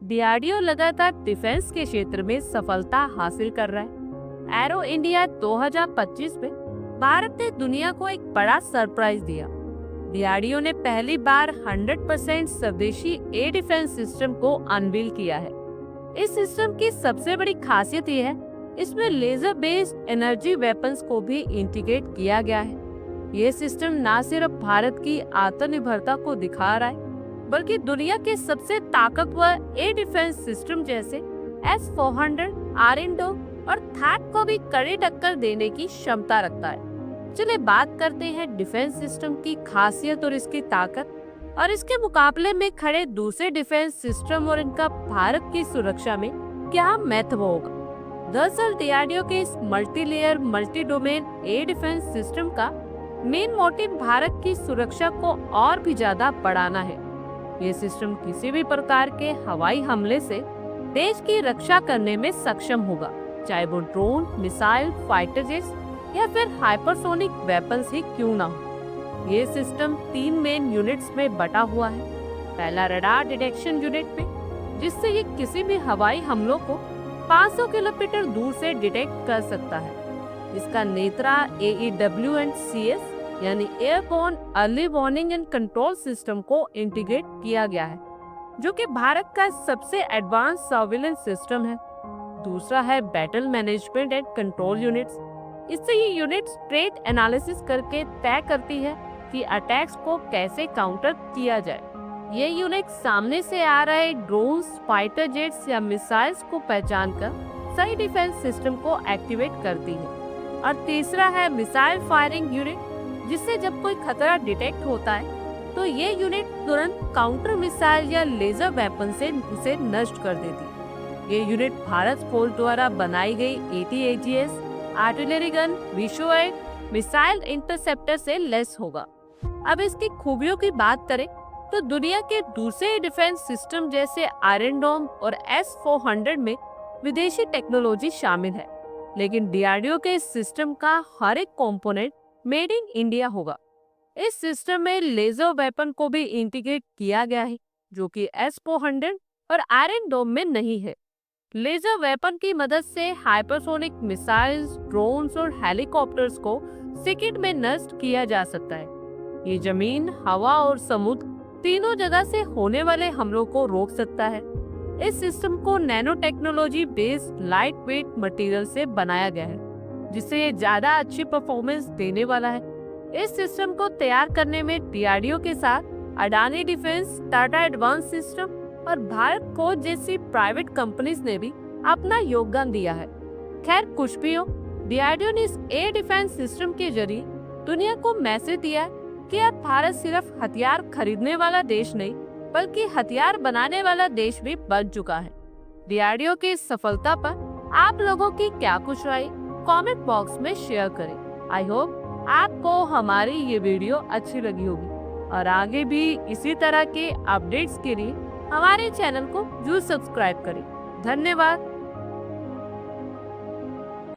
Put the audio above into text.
DRDO लगातार defence के क्षेत्र में सफलता हासिल कर रहा है। एरो इंडिया 2025 में भारत ने दुनिया को एक बड़ा सरप्राइज दिया। डीआरडीओ ने पहली बार 100% स्वदेशी एयर डिफेंस सिस्टम को अनवील किया है। इस सिस्टम की सबसे बड़ी खासियत यह है, इसमें लेजर बेस्ड एनर्जी वेपन्स को भी इंटीग्रेट किया गया है। ये सिस्टम न सिर्फ भारत की आत्मनिर्भरता को दिखा रहा है, बल्कि दुनिया के सबसे ताकतवर एयर डिफेंस सिस्टम जैसे S-400, आयरन डोम और थैट को भी कड़ी टक्कर देने की क्षमता रखता है। चलिए बात करते हैं डिफेंस सिस्टम की खासियत और इसकी ताकत और इसके मुकाबले में खड़े दूसरे डिफेंस सिस्टम और इनका भारत की सुरक्षा में क्या महत्व होगा। दरअसल डीआरडीओ के इस multi layer multi domain air defence system का मेन मोटिव भारत की सुरक्षा को और भी ज्यादा बढ़ाना है। ये सिस्टम किसी भी प्रकार के हवाई हमले से देश की रक्षा करने में सक्षम होगा, चाहे वो ड्रोन, मिसाइल, फाइटर जेट्स या फिर हाइपरसोनिक वेपन्स ही क्यों ना हो। ये सिस्टम 3 मेन यूनिट्स में बटा हुआ है। पहला रडार डिटेक्शन यूनिट में, जिससे ये किसी भी हवाई हमलों को 500 किलोमीटर दूर से डिटेक्ट कर सकता है। इसका नेत्रा AEW&CS यानी airborne early warning and control system को इंटीग्रेट किया गया है, जो कि भारत का सबसे एडवांस सर्विलेंस सिस्टम है। दूसरा है battle management and control units. इससे ये यूनिट्स थ्रेट एनालिसिस करके तय करती है कि अटैक्स को कैसे काउंटर किया जाए। ये यूनिट सामने से आ रहे ड्रोन्स, फाइटर जेट्स या मिसाइल्स को पहचान कर सही डिफेंस सिस्टम को एक्टिवेट करती है। और तीसरा है मिसाइल फायरिंग यूनिट, जिससे जब कोई खतरा डिटेक्ट होता है तो ये यूनिट तुरंत काउंटर मिसाइल या लेजर वेपन से उसे नष्ट कर देती है। ये यूनिट भारत फोर्स द्वारा बनाई गई ATAGS artillery gun V-8 missile interceptor से लेस होगा। अब इसकी खूबियों की बात करें तो दुनिया के दूसरे डिफेंस सिस्टम जैसे आयरन डोम और S-400 में विदेशी टेक्नोलॉजी शामिल है, लेकिन डीआरडीओ के इस सिस्टम का हर एक कंपोनेंट मेड इन इंडिया होगा। इस सिस्टम में लेजर वेपन को भी इंटीग्रेट किया गया है, जो कि S-400 और आयरन डोम में नहीं है। लेजर वेपन की मदद से हाइपरसोनिक मिसाइल्स, ड्रोन्स और हेलीकॉप्टर्स को सेकंड में नष्ट किया जा सकता है। ये जमीन, हवा और समुद्र तीनों जगह से होने वाले हमलों को रोक सकता है। इस सिस्टम को nano technology based light weight material से बनाया गया है, जिससे ये ज्यादा अच्छी परफॉर्मेंस देने वाला है। इस सिस्टम को तैयार करने में डीआरडीओ के साथ Adani defence, Tata advance system और भारत फोर्ज जैसी प्राइवेट कंपनीज ने भी अपना योगदान दिया है। खैर कुछ भी हो, डीआरडीओ ने इस एयर डिफेंस सिस्टम के जरिए दुनिया को मैसेज दिया है कि अब भारत सिर्फ हथियार खरीदने वाला देश नहीं, बल्कि हथियार बनाने वाला देश भी बन चुका है। डीआरडीओ की इस सफलता पर आप लोगों की क्या कुछ राय कमेंट बॉक्स में शेयर करें। आई होप आपको हमारी ये वीडियो अच्छी लगी होगी और आगे भी इसी तरह के अपडेट्स के लिए हमारे चैनल को जरूर सब्सक्राइब करें। धन्यवाद।